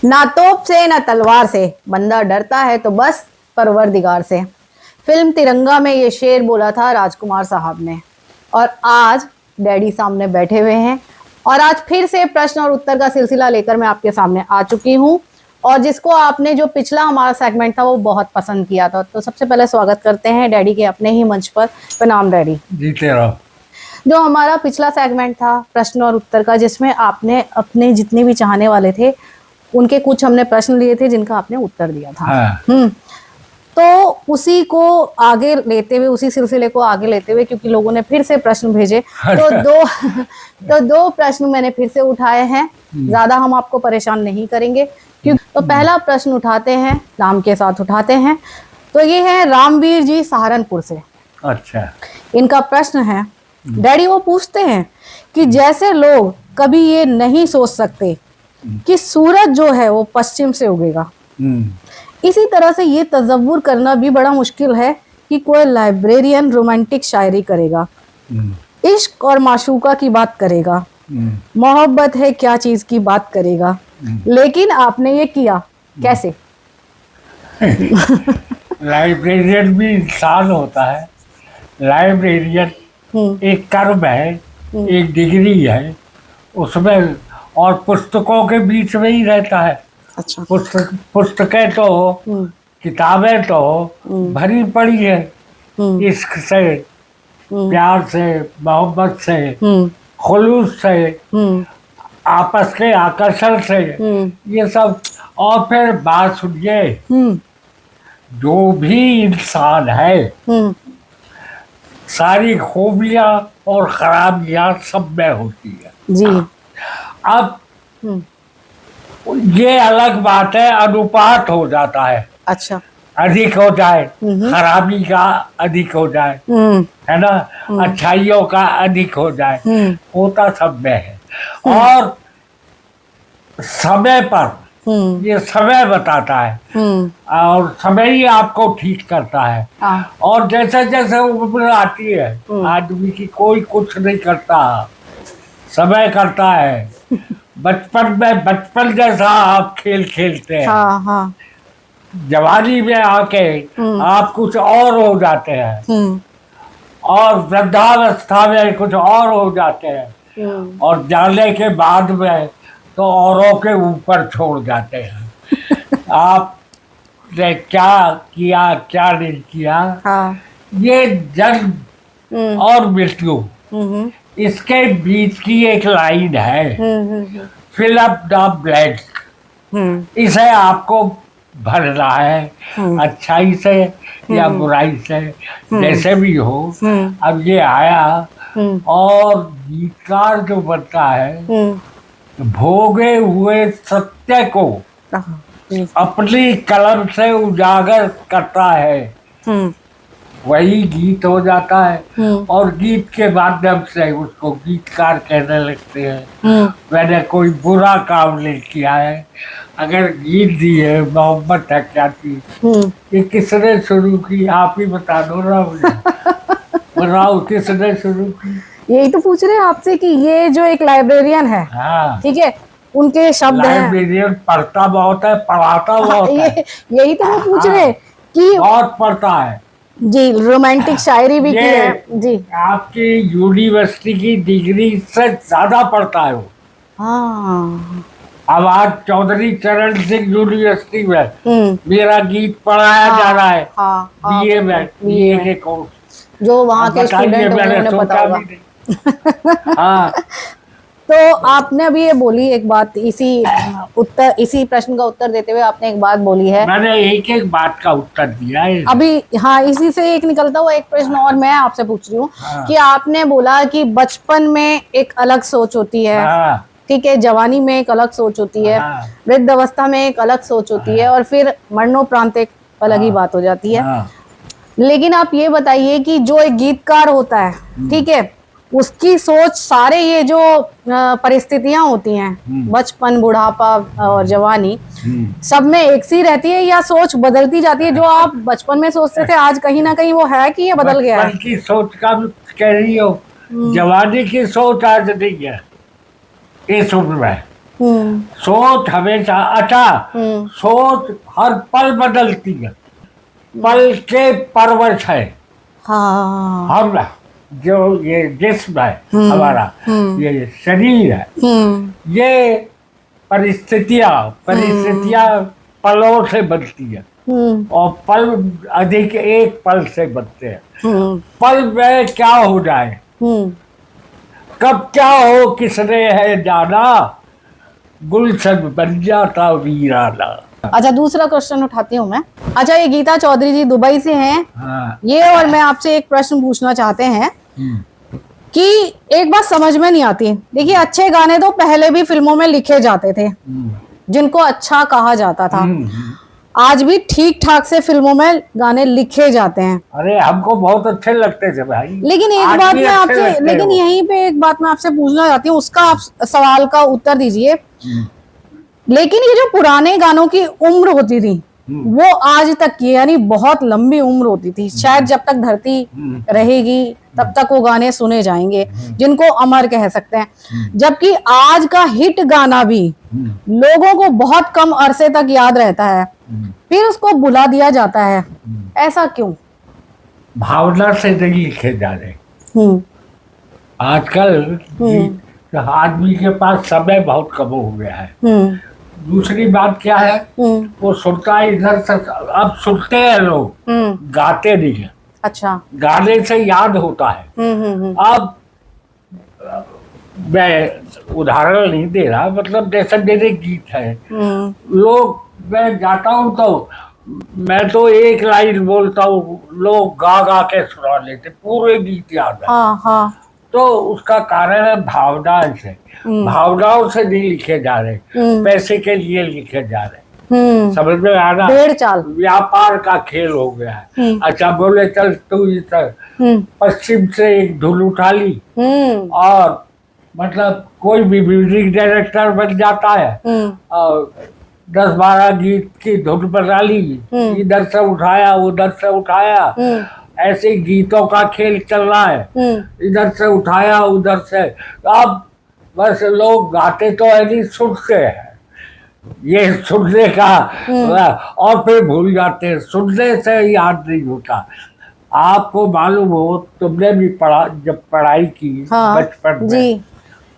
ना तोप से ना तलवार से, बंदा डरता है तो बस परवरदिगार से। फिल्म तिरंगा में ये शेर बोला था राजकुमार साहब ने। और आज डैडी सामने बैठे हुए हैं और आज फिर से प्रश्न और उत्तर का सिलसिला लेकर मैं आपके सामने आ चुकी हूँ। और जिसको आपने जो पिछला हमारा सेगमेंट था वो बहुत पसंद किया था, तो सबसे पहले स्वागत करते हैं डैडी के अपने ही मंच पर। प्रणाम डैडी। जीते रहो। जो हमारा पिछला सेगमेंट था प्रश्न और उत्तर का, जिसमें आपने अपने जितने भी चाहने वाले थे उनके कुछ हमने प्रश्न लिए थे जिनका आपने उत्तर दिया था। हाँ। तो उसी को आगे लेते हुए, उसी सिलसिले को आगे लेते हुए, क्योंकि लोगों ने फिर से प्रश्न भेजे, तो दो प्रश्न मैंने फिर से उठाए हैं। ज्यादा हम आपको परेशान नहीं करेंगे। तो पहला प्रश्न उठाते हैं, नाम के साथ उठाते हैं। तो ये है रामवीर जी सहारनपुर से। अच्छा। इनका प्रश्न है, डैडी वो पूछते हैं कि जैसे लोग कभी ये नहीं सोच सकते कि सूरज जो है वो पश्चिम से उगेगा, इसी तरह से ये तसव्वुर करना भी बड़ा मुश्किल है कि कोई लाइब्रेरियन रोमांटिक शायरी करेगा, इश्क और माशूका की बात करेगा, मोहब्बत है क्या चीज की बात करेगा, लेकिन आपने ये किया कैसे? लाइब्रेरियन भी इंसान होता है। लाइब्रेरियन एक कर्म है, एक डिग्री है उसमें, और पुस्तकों के बीच में ही रहता है। अच्छा। पुस्तकें तो किताबें तो भरी पड़ी है इश्क से, प्यार से, मोहब्बत से, खुलूस से, आपस के आकर्षण से, ये सब। और फिर बात सुनिए, जो भी इंसान है सारी खूबियां और खराबियां सब में होती है जी। अब ये अलग बात है, अनुपात हो जाता है। अच्छा। अधिक हो जाए, खराबी का अधिक हो जाए, है ना, अच्छाइयों का अधिक हो जाए, होता सब में है। और समय पर ये समय बताता है, और समय ही आपको ठीक करता है। और जैसे जैसे उम्र आती है आदमी की, कोई कुछ नहीं करता, समय करता है। बचपन में बचपन जैसा आप खेल खेलते हैं। हाँ। जवानी में आके आप कुछ और हो जाते हैं, और वृद्धावस्था में कुछ और हो जाते हैं, और जाने के बाद में तो औरों के ऊपर छोड़ जाते हैं। आपने क्या किया क्या नहीं किया। हाँ। ये जन्म और मृत्यु, इसके बीच की एक लाइन है, फिल अप द ब्लैंक। इसे आपको भरना है, अच्छाई से या बुराई से, जैसे भी हो। अब ये आया, और गीतकार जो बनता है भोगे हुए सत्य को अपनी कलम से उजागर करता है, वही गीत हो जाता है। और गीत के माध्यम से उसको गीतकार कहने लगते हैं। मैंने कोई बुरा काम नहीं किया है। अगर गीत दी है, मोहब्बत है क्या चीज, ये किसने शुरू की? आप ही बता दो ना मुझे। बताओ किसने शुरू की? यही तो पूछ रहे हैं आपसे कि ये जो एक लाइब्रेरियन है, हाँ, ठीक है, उनके शब्द हैं। लाइब्रेरियन पढ़ता बहुत है, पढ़ाता बहुत है। यही तो वो पूछ रहे हैं कि बहुत पढ़ता है जी, रोमांटिक शायरी भी की है जी। आपकी यूनिवर्सिटी की डिग्री से ज्यादा पढ़ता है वो। हाँ। अब आज चौधरी चरण सिंह यूनिवर्सिटी में मेरा गीत पढ़ाया जा रहा है। बीए में, बीए के कोर्स, जो वहाँ के स्टूडेंट उन्हें पता होगा। हाँ। तो आपने अभी ये बोली एक बात, इसी प्रश्न का उत्तर देते हुए आपने एक बात बोली है। मैंने एक एक बात का उत्तर दिया है अभी। हाँ, इसी से एक निकलता हुआ एक प्रश्न और मैं आपसे पूछ रही हूँ। हाँ। कि आपने बोला कि बचपन में एक अलग सोच होती है। हाँ। ठीक है, जवानी में एक अलग सोच होती है। हाँ। वृद्ध अवस्था में एक अलग सोच होती है, और फिर मरणोपरांत एक अलग ही बात हो जाती है। लेकिन आप ये बताइए कि जो एक गीतकार होता है, ठीक है, उसकी सोच, सारे ये जो परिस्थितियां होती हैं, बचपन, बुढ़ापा और जवानी, सब में एक सी रहती है या सोच बदलती जाती है? जो आप बचपन में सोचते थे आज कहीं ना कहीं वो है कि ये बदल गया है? बचपन की सोच का भी कह रही हो, जवानी की सोच आज नहीं है इस उम्र में। सोच हमेशा अच्छा, सोच हर पल बदलती है, पल के परवश है। हाँ। हम जो ये जिस्म है हमारा, ये शरीर है, ये परिस्थितियां पलों से बनती है, और पल अधिक एक पल से बनते हैं। पल में क्या हो जाए, कब क्या हो किसने है जाना, गुलशन बन जाता वीराना। अच्छा, दूसरा क्वेश्चन उठाती हूँ मैं। अच्छा, ये गीता चौधरी जी दुबई से हैं। हाँ। ये और मैं आपसे एक प्रश्न पूछना चाहते हैं कि एक बात समझ में नहीं आती। देखिए, अच्छे गाने तो पहले भी फिल्मों में लिखे जाते थे, जिनको अच्छा कहा जाता था। आज भी ठीक ठाक से फिल्मों में गाने लिखे जाते हैं। अरे हमको बहुत अच्छे लगते थे भाई। लेकिन एक बात मैं आपसे, लेकिन यहीं पे एक बात मैं आपसे पूछना चाहती हूँ, उसका आप सवाल का उत्तर दीजिए। लेकिन ये जो पुराने गानों की उम्र होती थी, वो आज तक की, यानी बहुत लंबी उम्र होती थी। शायद जब तक धरती रहेगी तब तक वो गाने सुने जाएंगे, जिनको अमर कह सकते हैं। जबकि आज का हिट गाना भी लोगों को बहुत कम अरसे तक याद रहता है, फिर उसको बुला दिया जाता है। ऐसा क्यों? भावना से नहीं लिखे जा रहे आजकल। आदमी के पास समय बहुत कम हो गया है। दूसरी बात क्या है, वो सुनता है इधर से, अब सुनते हैं लोग, गाते नहीं है। अच्छा। गाने से याद होता है। अब मैं उदाहरण नहीं दे रहा, मतलब जैसे मेरे गीत है, लोग, मैं जाता हूँ तो मैं तो एक लाइन बोलता हूँ, लोग गा गा के सुना लेते, पूरे गीत याद है। हाँ। तो उसका कारण है भावना से। भावनाओं से नहीं लिखे जा रहे, पैसे के लिए लिखे जा रहे। समझ में आ रहा? भेड़ चाल, व्यापार का खेल हो गया है। अच्छा, बोले चल तू इधर पश्चिम से एक धुन उठा ली, और मतलब कोई भी म्यूजिक डायरेक्टर बन जाता है, और 10-12 गीत की धुन बना ली, इधर से उठाया उधर से उठाया, ऐसे गीतों का खेल चल रहा है, इधर से उठाया उधर से। अब बस लोग गाते तो है नहीं, सुनते हैं, ये सुनने का, और फिर भूल जाते हैं, सुनने से याद नहीं होता। आपको मालूम हो, तुमने भी पढ़ा, जब पढ़ाई की बचपन में,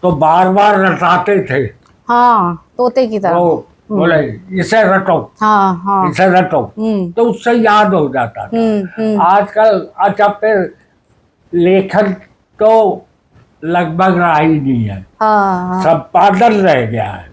तो बार बार रटाते थे। हाँ, तोते की तरह बोले इसे रटो, इसे रटो, तो उससे याद हो जाता था। आजकल अच्छा, फिर लेखन तो लगभग रहा ही नहीं है। संपादन रह गया है।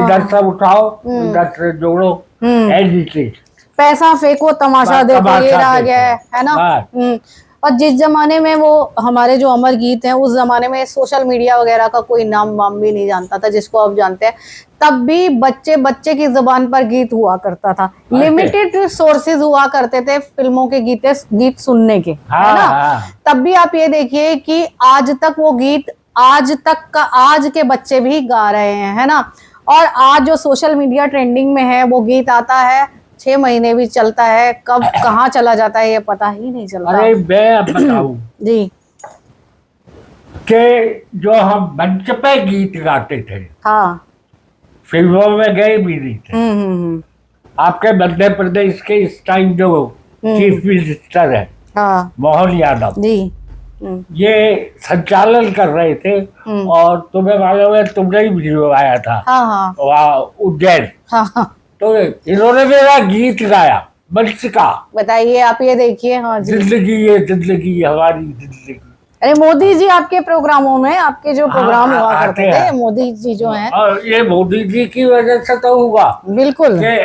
इधर से उठाओ, इधर से जोड़ो, एडिटिंग, पैसा फेंको, तमाशा देखो, ये रह गया है ना। और जिस जमाने में वो हमारे जो अमर गीत हैं, उस जमाने में सोशल मीडिया वगैरह का कोई नाम वाम भी नहीं जानता था, जिसको आप जानते हैं। तब भी बच्चे की जुबान पर गीत हुआ करता था, लिमिटेड सोर्सेज हुआ करते थे फिल्मों के गीत सुनने के, है ना। तब भी आप ये देखिए कि आज तक वो गीत, आज के बच्चे भी गा रहे हैं, है ना। और आज जो सोशल मीडिया ट्रेंडिंग में है, वो गीत आता है 6 महीने भी चलता है, कब कहाँ चला जाता है ये पता ही नहीं चलता। अरे मैं अब बताऊं जी, कि जो हम मंच पे गीत गाते थे, फिल्मों में गए भी नहीं थे। आपके मध्य प्रदेश के इस टाइम जो चीफ मिनिस्टर है, मोहन यादव जी, ये संचालन कर रहे थे, और तुम्हें मालूम है, तुमने ही वीडियो आया था वहाँ उज्जैन, तो इन्होंने मेरा गीत गाया मंच का। बताइए, आप ये देखिए। हाँ जी, जिंदगी ये जिंदगी हमारी जिंदगी। अरे मोदी जी आपके प्रोग्रामों में, आपके जो प्रोग्राम हुआ करते थे, मोदी जी जो हैं, और ये मोदी जी की वजह से तो हुआ, बिल्कुल, कि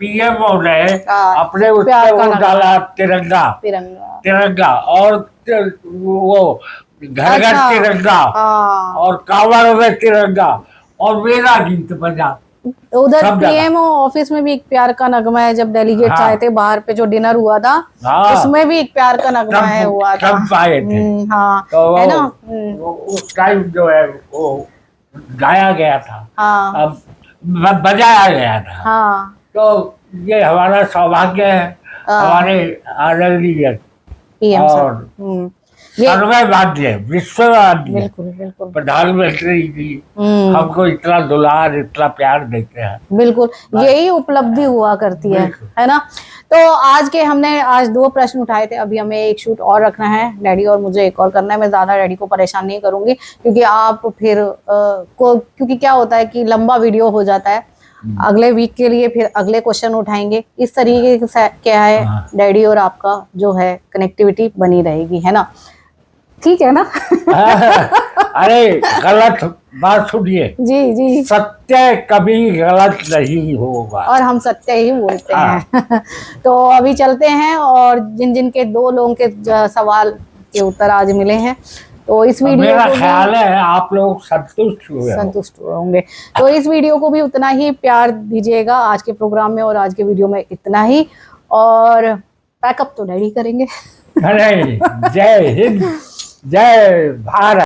पीएमओ ने अपने ऊपर वो डाला तिरंगा, और वो घर घर तिरंगा, और कावड़ में तिरंगा, और मेरा गीत बजा। उधर पीएमओ ऑफिस में भी एक प्यार का नगमा है, जब डेलीगेट्स आए थे बाहर पे, जो डिनर हुआ था, उसमें भी एक प्यार का नगमा है हुआ था। आए थे, तो है ना, उस टाइम जो है वो गाया गया था, अब बजाया गया था। तो ये हमारा सौभाग्य है, हमारे आदरणीय पीएम। और सर्वमान्य विश्वमान्य बिल्कुल बिल्कुल प्रधानमंत्री जी हमको इतना दुलार इतना प्यार देते हैं। बिल्कुल यही उपलब्धि हुआ करती है ना। तो हमने आज 2 प्रश्न उठाए थे, अभी हमें एक शूट और रखना है डैडी और मुझे एक और करना है। मैं ज्यादा डैडी को परेशान नहीं करूंगी क्योंकि आप फिर क्योंकि क्या होता है कि लंबा वीडियो हो जाता है। अगले वीक के लिए फिर अगले क्वेश्चन उठाएंगे। इस तरीके से क्या है डैडी और आपका जो है कनेक्टिविटी बनी रहेगी, है ना? ठीक है ना? अरे गलत बात सुनिए जी जी, सत्य कभी गलत नहीं होगा और हम सत्य ही बोलते हैं। तो अभी चलते हैं और जिन के 2 लोगों के सवाल के उत्तर आज मिले हैं, तो इस वीडियो मेरा ख्याल है आप लोग संतुष्ट होंगे। तो इस वीडियो को भी उतना ही प्यार दीजिएगा। आज के प्रोग्राम में और आज के वीडियो में इतना ही, और पैकअप तो डैडी करेंगे। जय हिंद, जय भारत।